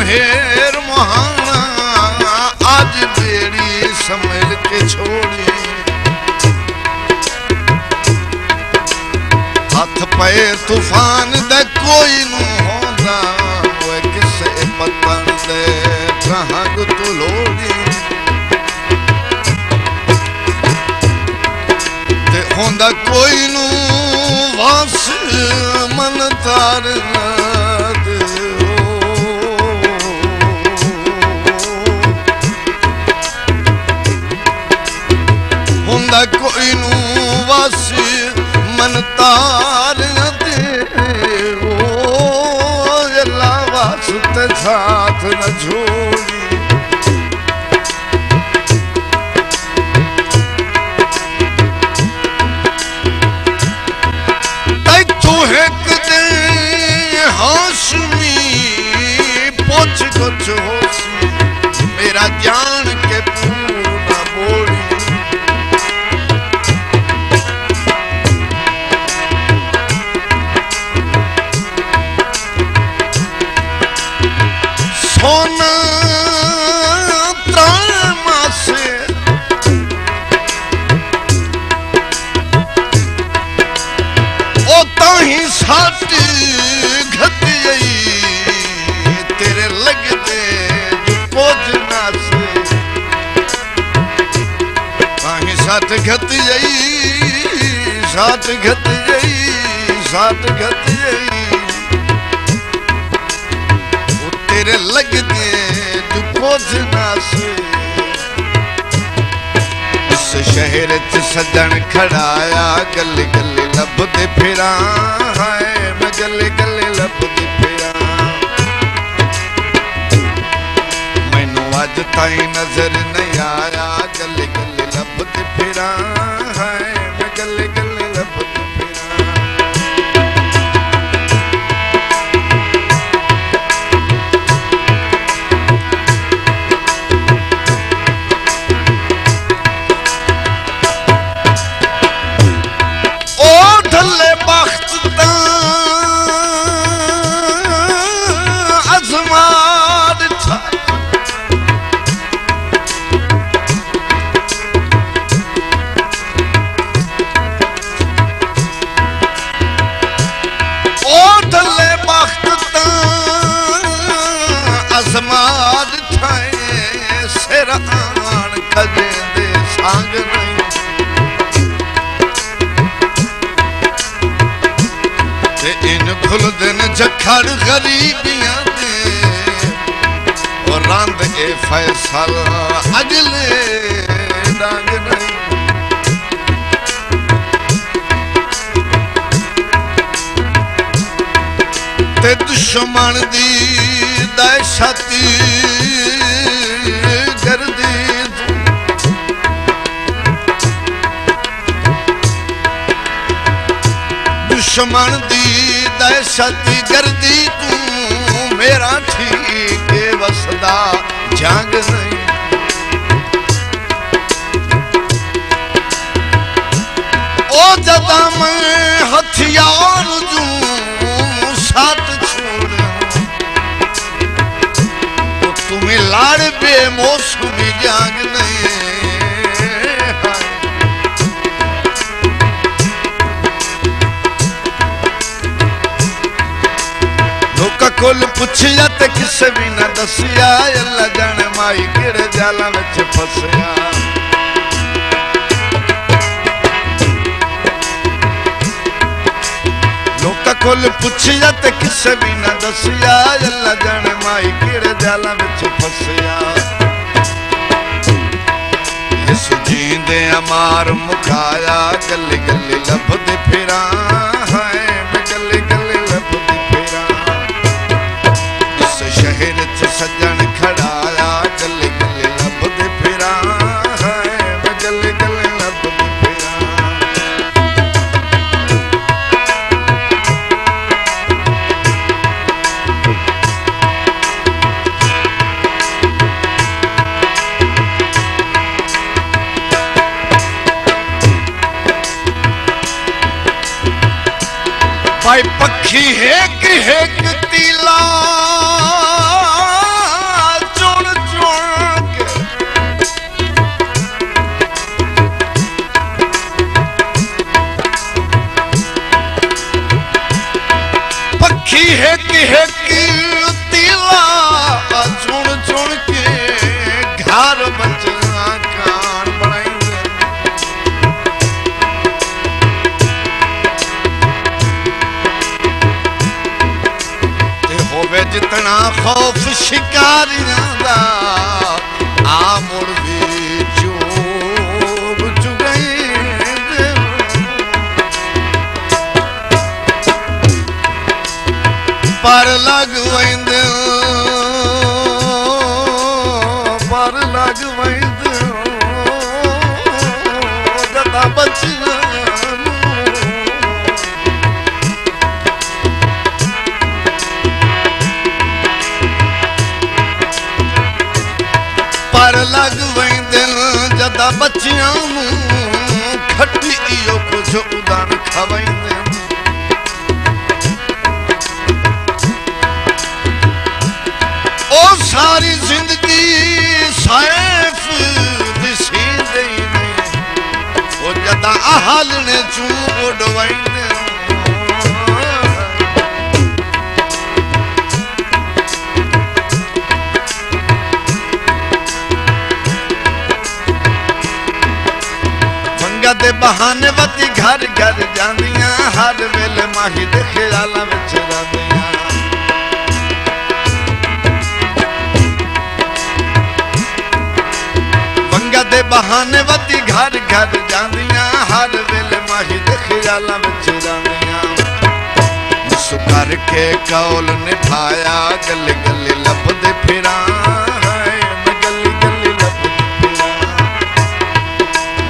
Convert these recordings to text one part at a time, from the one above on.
हेर महाना आज बेड़ी संभल के छोड़ी हाथ पैर तूफान दे कोई नू होंदा वो किसे पतन दे कहाँ तू लोड़ी ते होंदा कोई नू वास मन तार होंदा कोई नू वासी मन तार दे अल्लाह वास्ते साथ न छोड़ी तू एक दे हाशमी पूछ कुछ होसी मेरा जान के पूरा बोली सोना त्रामा से ओ ताही साथ घट गई तेरे लगते पोजना से ताही साथ घट गई साथ घट गई साथ घट गई तेरे लगते तू पोजना से इस शहर च सजन खड़ाया गली गली लभदे फिरा है मैं गली गली लभदे फिरा मैनू अज ताई नजर नहीं आया गली गली लभदे फिरा है मैं गली गली लभदे समाज ठाए सिर आन कदे दे संग नहीं ते इन खुल दिन जखड़ गरीबियां दे और रंद ए फैसल अगले डांग नहीं ते दुश्मन दी दहशत गर्दी दुश्मन दी दहशत गर्दी तू मेरा ठीक वसदा जंग नहीं ओ जदा मैं हथियार जू साथ तुम्हें लाड़ बे मौसमी जाग नहीं लोका कोल पुछया ते किसे भी ना दसिया अल्लाह जाने माई किड़े जाला विच फसया लोका कोल पुछया ते किसे भी ना दसिया अल्लाह जाने माई किड़े जाला विच फसया इस जींदे अमार मुकाया गली गली लभदे फिरा है मैं गली गली लभदे फिरा इस शहर च सजन खड़ाया गली गली लभदे फिरा है मैं गली गली लभदे फिरा भाई पक्षी हेक हेक तीला बचना कान बनाइंदे ते होवे जितना खौफ शिकारियां दा आ मुड़ भी चूब चुगैंदे पर लग वैंदे जदा बचना पर लग वैंदे जदा बच्चियां खट्टी इहो कुछ उदान खवैंदे ओ सारी जिंदगी सैफ दिसींदे नहीं ओ जदा अहल ने चूं उड़वाइंदे मंगा दे बहाने वती घर घर जांदियां हर वेले माही दे ख्यालां विच रहिंदियां दे बहाने वती घर घर जांदियां हर वेले माही दे ख्यालां विच रहिंदियां मुस्कुर के कौल निभाया गली गली लभदे फिरां मैं गली गली लभदे फिरां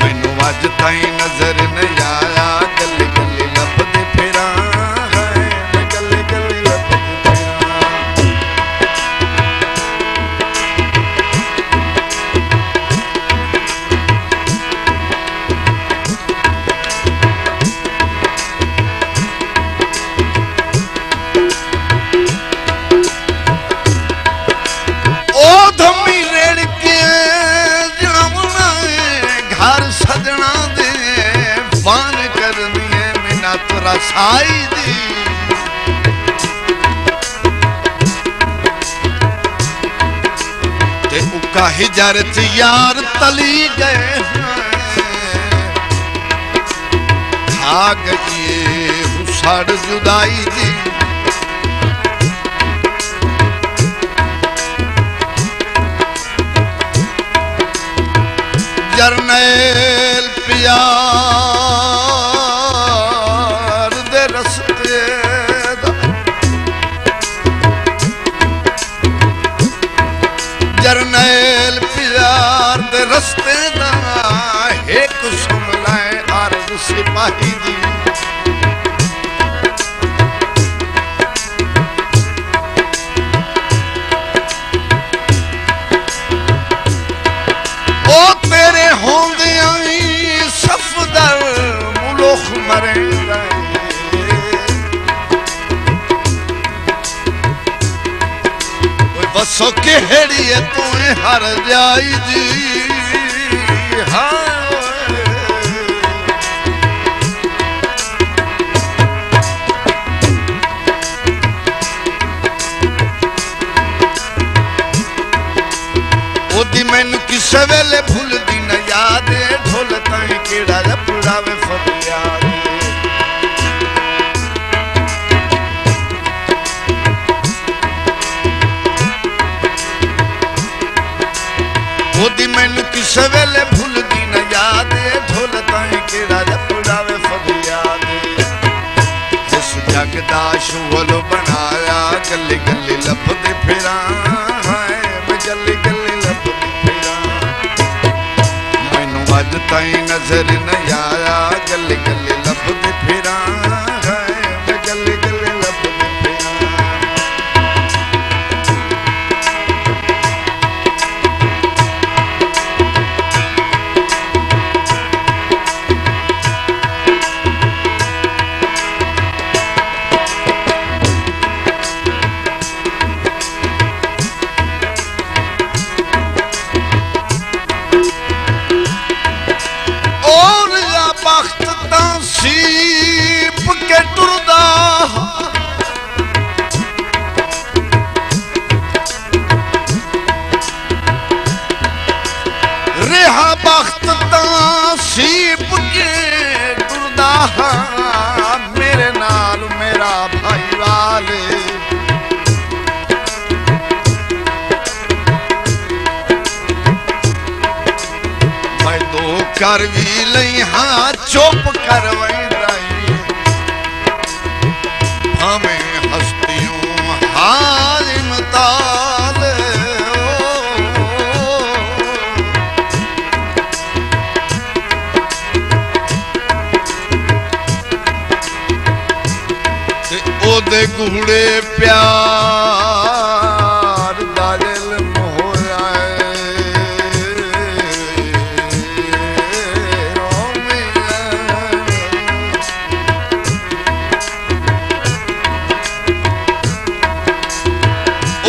मैनू अज ताईं नजर नहीं आया गली गली लभदे फिरां मैं गली गली लभदे साई दी ते उका हिजरत यार तली गए खा गई हुसड़ जुदाई दी जरनैल पिया जरनैल प्यार दे रस्ते दा एक सुन लाए अर्ज सिपाही दी ओ तेरे होंदियां ही सफदर मुल्ख मरेंदा बसो केड़ी है तू हर जाई जी हाँ ओदी मैनू किसे वेले भूलदी न याद ढोल ताईं केड़ा पुरावे फरियाद ओदी मैनू किसे वेले भूलदी न याद ढोल ताईं केड़ा पुरावे फरियाद जिस जग दा शुगल बनाया गली गली लभदे फिरां मैं गली गली लभदे फिरां मैनू अज ताईं नजर नहीं आया गली गली लभदे फिरां मैं गली गली लभदे रेहा बख्त सीप के टुरदा मेरे नाल मेरा भाई वाले मैं दो कर भी लई हाँ चुप कर हमें हस्तियों हारिम ताल ओदे गुड़े प्यार दालिल मोहराए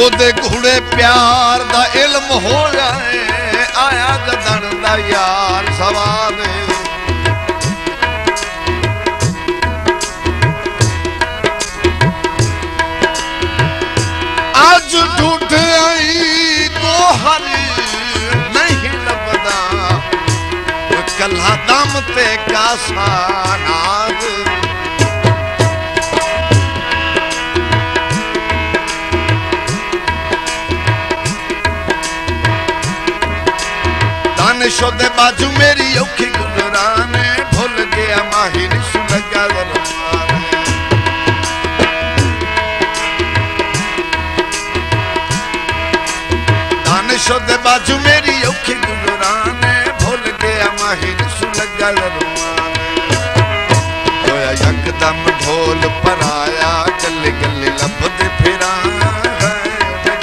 ओदे गुड़े प्यार दा इल्म हो जाए आया गदन दा यार सवाल आज ढूंढ आई तो हरी नहीं लबदा कल्हा दम ते कासा नाग दानिशो दे बाजू मेरी औखी गुजराने भूल गया माहिर सुलगा दे बाजू मेरी औखी गुजराने भूल गया माहिर सुलगा होया यकदम ढोल पर आया गले गले लभदे फिरा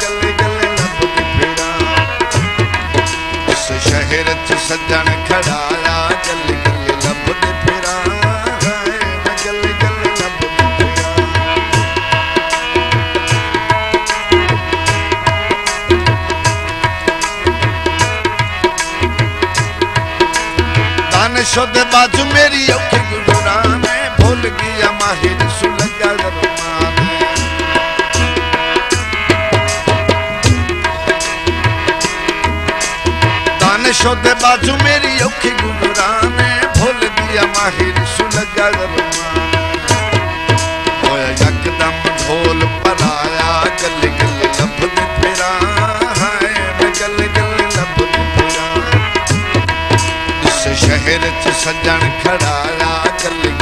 गले गले लभदे फिरा इस शहर च सज्जन खड़ाया गले गले लभदे फिरा गले गले लभदे फिरा दानिशो दे बाजू मेरी औखी गुजराने भूल गया माहिर सुलगा दानिशो दे बाजू मेरी औखी गुजराने भूल गया माहिर सुलगा होया यकदम ढोल पर आया गले गले लभदे फिरा गले गले लभदे फिरा शहर च सज्जन खड़ाया गले